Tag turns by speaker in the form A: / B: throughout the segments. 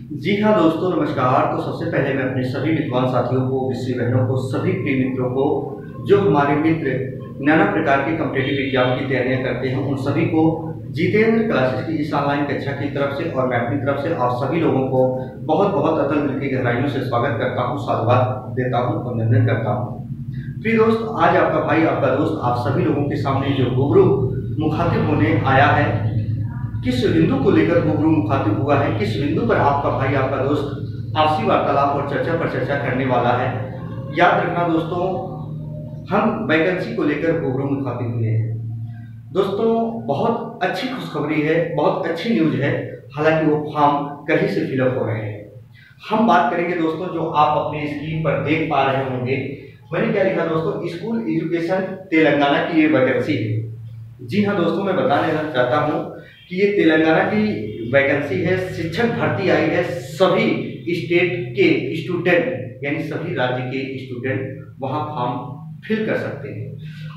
A: जी हाँ दोस्तों, नमस्कार। तो सबसे पहले मैं अपने सभी विद्वान साथियों को, विश्वी बहनों को, सभी प्रिय मित्रों को, जो हमारे मित्र नाना प्रकार के कॉम्पिटेटिव एग्जाम की तैयारियां करते हैं, उन सभी को जितेंद्र क्लासेस की इस ऑनलाइन कक्षा की तरफ से और मैं अपनी तरफ से आप सभी लोगों को बहुत बहुत अतल दिल की गहराइयों से स्वागत करता हूँ, साधुवाद देता हूँ, अभिनंदन करता हूँ। प्रिय दोस्त, आज आपका भाई, आपका दोस्त, आप सभी लोगों के सामने जो रूबरू मुखातिब होने आया है, किस बिंदु को लेकर रूबरू मुखातिब हुआ है, किस बिंदु पर आपका भाई, आपका दोस्त आपसी वार्तालाप और चर्चा पर चर्चा करने वाला है। याद रखना दोस्तों, हम वैकेंसी को लेकर रूबरू मुखातिब हुए हैं। दोस्तों, बहुत अच्छी खुशखबरी है, बहुत अच्छी न्यूज है। हालांकि वो फॉर्म कहीं से फिलअप हो रहे हैं। हम बात करेंगे दोस्तों, जो आप अपने स्क्रीन पर देख पा रहे होंगे, मैंने क्या लिखा दोस्तों, स्कूल एजुकेशन तेलंगाना की ये वैकेंसी है। जी हाँ दोस्तों, मैं बताने चाहता हूँ कि ये तेलंगाना की वैकेंसी है। शिक्षक भर्ती आई है। सभी स्टेट के स्टूडेंट यानी सभी राज्य के स्टूडेंट वहाँ फॉर्म फिल कर सकते हैं।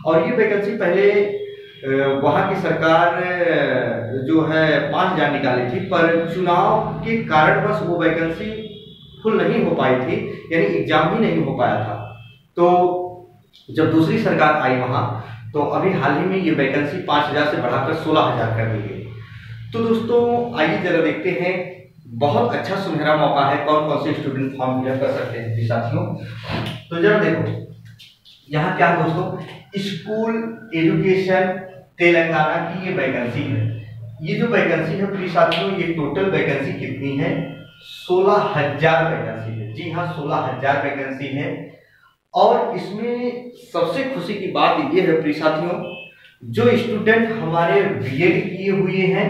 A: और ये वैकेंसी पहले वहाँ की सरकार जो है 5,000 निकाली थी, पर चुनाव के कारणवश वो वैकेंसी फुल नहीं हो पाई थी, यानी एग्जाम ही नहीं हो पाया था। तो जब दूसरी सरकार आई वहाँ, तो अभी हाल ही में ये वैकेंसी 5,000 से बढ़ाकर 16,000 कर दी गई। तो दोस्तों, आइए जरा देखते हैं। बहुत अच्छा सुनहरा मौका है, कौन कौन से स्टूडेंट फॉर्म फिलअप कर सकते हैं साथियों। तो जरा देखो, यहाँ क्या है दोस्तों, स्कूल एजुकेशन तेलंगाना की ये वैकेंसी है। ये जो वैकेंसी है प्रिय साथियों, ये टोटल वैकेंसी कितनी है? 16,000 वैकेंसी है। जी हाँ, 16,000 वैकेंसी है। और इसमें सबसे खुशी की बात ये है प्रिय साथियों, जो स्टूडेंट हमारे बीएड किए हुए हैं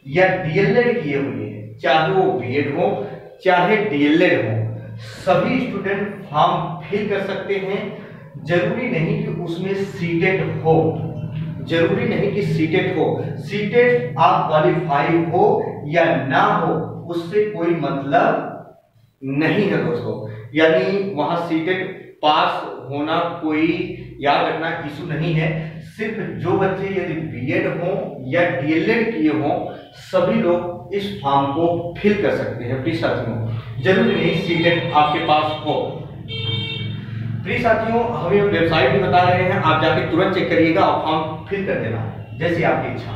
A: या डीएलएड किए हुए हैं, चाहे वो बीएड हो चाहे डीएलएड हो, सभी स्टूडेंट फॉर्म फिल कर सकते हैं। जरूरी नहीं कि उसमें सीटेट हो, जरूरी नहीं कि सीटेट हो। सीटेट आप क्वालिफाई हो या ना हो, उससे कोई मतलब नहीं है दोस्तों। यानी वहां सीटेट पास होना कोई, याद रखना, इशू नहीं है। सिर्फ जो बच्चे यदि बीएड हो या डीएलएड किए हो, सभी लोग इस फॉर्म को फिल कर सकते हैं प्रिय साथियों। जरूरी नहीं सीटेट आपके पास हो। प्रिय साथियों, हमें वेबसाइट भी बता रहे हैं, आप जाके तुरंत चेक करिएगा और फॉर्म फिल कर देना जैसी आपकी इच्छा।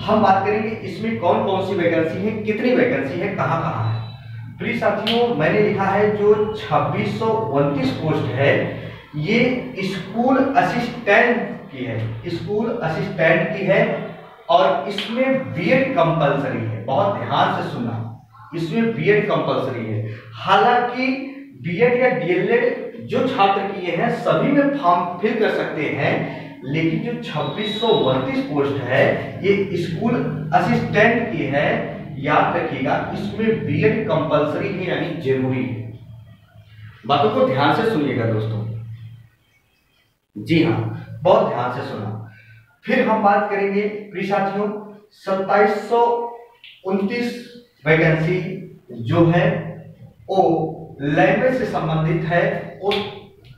A: हम बात करेंगे इसमें कौन कौन सी वैकेंसी है, कितनी वैकेंसी है, कहां कहां है। प्रिय साथियों, मैंने लिखा है जो 2629 पोस्ट है, ये स्कूल असिस्टेंट की है, स्कूल असिस्टेंट की है। और इसमें बीएड कंपलसरी है। बहुत ध्यान से सुनना, इसमें बीएड कंपलसरी है। हालांकि बीएड या डीएलएड जो छात्र किए हैं सभी में फॉर्म फिल कर सकते हैं, लेकिन जो 2629 पोस्ट है ये स्कूल असिस्टेंट की है। याद रखिएगा, इसमें बीएड कंपलसरी है, यानी जरूरी है। बातों को ध्यान से सुनिएगा दोस्तों। जी हाँ, बहुत ध्यान से सुना। फिर हम बात करेंगे प्रिय साथियों, 2729 वैकेंसी जो है वो लैंग्वेज से संबंधित है, वो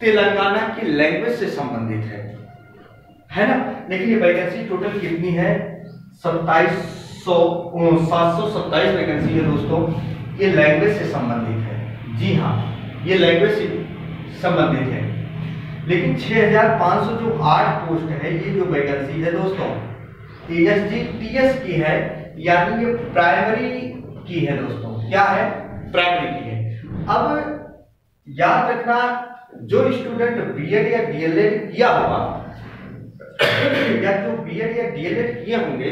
A: तेलंगाना की लैंग्वेज से संबंधित है ना। लेकिन ये वैकेंसी टोटल कितनी है? 727 वैकेंसी है दोस्तों। ये लैंग्वेज से संबंधित है। जी हाँ, ये लैंग्वेज से संबंधित है। लेकिन 6,508 पोस्ट है। ये जो वैकेंसी है दोस्तों, टीएस की है, यानी ये प्राइमरी की है दोस्तों। क्या है? प्राइमरी की है। अब याद रखना, जो स्टूडेंट बीएड या डीएलएड किया होगा या जो बीएड या डीएलएड किए होंगे,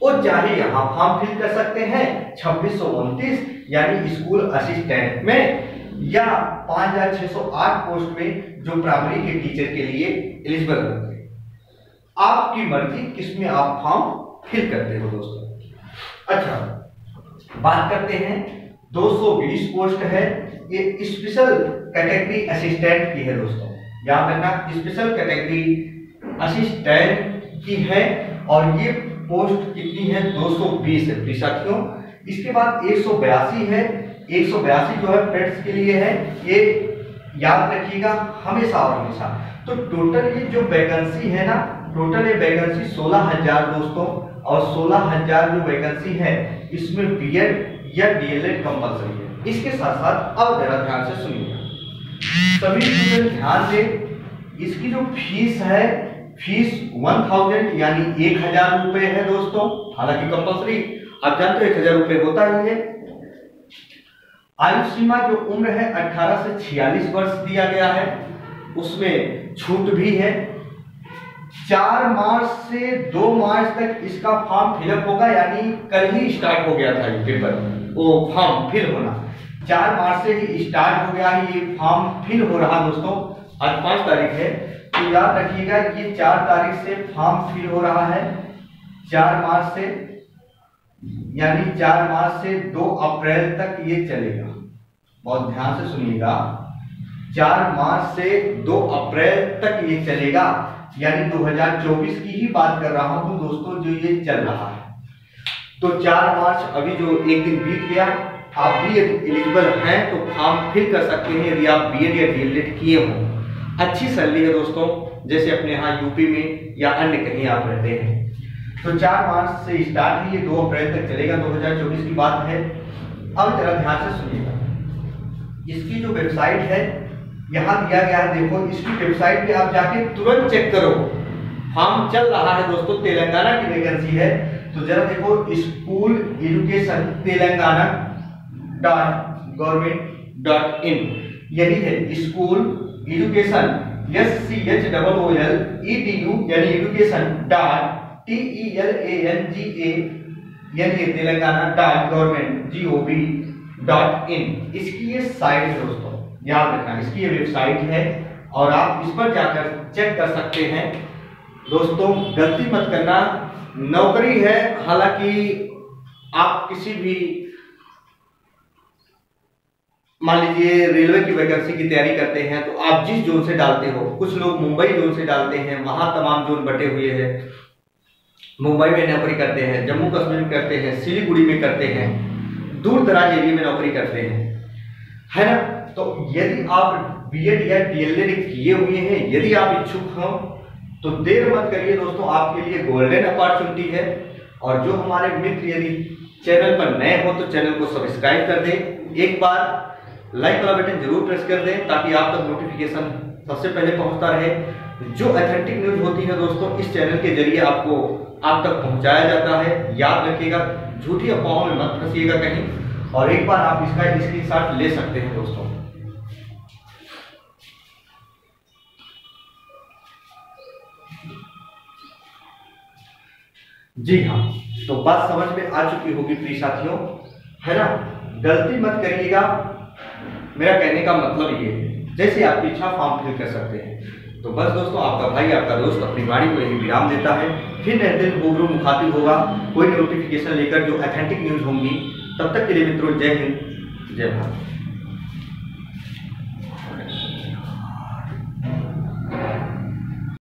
A: वो चाहे यहां फॉर्म फिल कर सकते हैं 2629 यानी स्कूल असिस्टेंट में, या 5,608 पोस्ट में जो प्राइमरी के टीचर के लिए एलिजिबल होंगे। आपकी मर्जी किसमें आप फॉर्म फिल करते हो दोस्तों। अच्छा, बात करते हैं 220 पोस्ट है। ये स्पेशल कैटेगरी असिस्टेंट की है दोस्तों। याद रखना, स्पेशल कैटेगरी असिस्टेंट की है। और ये पोस्ट कितनी है? 220 है साथियों। इसके बाद 182 है। 182 जो है पेट्स के लिए है। ये याद रखिएगा हमेशा और हमेशा। तो टोटल ये जो वैकेंसी है ना, टोटल ये वैकेंसी 16,000 दोस्तों। और 16,000 जो वैकेंसी है, इसमें बीएड या डीएलएड कंपलसरी है। इसके साथ साथ अब जरा ध्यान से सुनिएगा, सभी स्टूडेंट ध्यान दें। इसकी जो फीस है, फीस 1000 यानी 1000 रुपए है दोस्तों। हालांकि कंपलसरी आप जानते हो 1000 रुपए होता ही है। आयु सीमा जो उम्र है 18 से 46 वर्ष दिया गया है, उसमें छूट भी है। 4 मार्च से 2 मार्च तक इसका फॉर्म फिलअप होगा, यानी कल ही स्टार्ट हो गया था ये पेपर, वो फॉर्म फिल होना 4 मार्च से ही स्टार्ट हो गया है। ये फॉर्म फिल हो रहा दोस्तों, आज 5 तारीख है, तो याद रखिएगा ये 4 तारीख से फॉर्म फिल हो रहा है। 4 मार्च से यानी 4 मार्च से 2 अप्रैल तक ये चलेगा। बहुत ध्यान से सुनिएगा, 4 मार्च से 2 अप्रैल तक ये चलेगा, यानी 2024 की ही बात कर रहा हूं दोस्तों जो ये चल रहा है। तो 4 मार्च अभी जो एक दिन बीत गया, आप भी एलिजिबल हैं तो फॉर्म फिल कर सकते हैं यदि आप बीएड या डीएलएड किए हों। अच्छी सैलरी है दोस्तों, जैसे अपने यहाँ यूपी में या अन्य कहीं आप रहते हैं। तो 4 मार्च से स्टार्ट है, ये 2 अप्रैल तक चलेगा, 2024 की बात है। अब जरा ध्यान से सुनिएगा, इसकी जो वेबसाइट है यहाँ दिया गया है, देखो इसकी वेबसाइट पे आप जाके तुरंत चेक करो। फॉर्म चल रहा है दोस्तों, तेलंगाना की वैकेंसी है, तो जरा देखो स्कूल एजुकेशन तेलंगाना .gov.in यही है स्कूल एजुकेशन SCHOOL EDU यानी एजुकेशन TELANGA तेलंगाना .gov.in इसकी ये साइट है दोस्तों, याद रखना इसकी ये वेबसाइट है और आप इस पर जाकर चेक कर सकते हैं। दोस्तों गलती मत करना, नौकरी है। हालांकि आप किसी भी मान लीजिए रेलवे की वैकेंसी की तैयारी करते हैं तो आप जिस जोन से डालते हो, कुछ लोग मुंबई जोन से डालते हैं, वहां तमाम जोन बटे हुए हैं। मुंबई में नौकरी करते हैं, जम्मू कश्मीर में करते हैं, सिलीगुड़ी में करते हैं, दूर दराज एरिया में नौकरी करते हैं, है ना। तो यदि आप बीएड या डीएलएड किए हुए हैं, यदि आप इच्छुक हो तो देर मत करिए दोस्तों, आपके लिए गोल्डन अपॉर्चुनिटी है। और जो हमारे मित्र यदि चैनल पर नए हो तो चैनल को सब्सक्राइब कर दें, एक बार लाइक वाला बटन जरूर प्रेस कर दें ताकि आप तक नोटिफिकेशन सबसे पहले पहुंचता रहे। जो ऑथेंटिक न्यूज होती है दोस्तों इस चैनल के जरिए आपको आप तक पहुंचाया जाता है। याद रखिएगा, झूठी अफवाहों में मत फंसिएगा कहीं, और एक बार आप इसका स्क्रीनशॉट ले सकते हैं दोस्तों। जी हाँ, तो बात समझ में आ चुकी होगी प्रिय साथियों, है ना। गलती मत करिएगा, मेरा कहने का मतलब ये है, जैसे आपकी इच्छा फॉर्म फिल कर सकते हैं। तो बस दोस्तों, आपका भाई आपका दोस्त अपनी वाणी को यही विराम देता है। फिर नए दिन रूबरू मुखातिब होगा कोई नोटिफिकेशन लेकर जो ऑथेंटिक न्यूज होंगी। तब तक के लिए मित्रों, जय हिंद, जय भारत।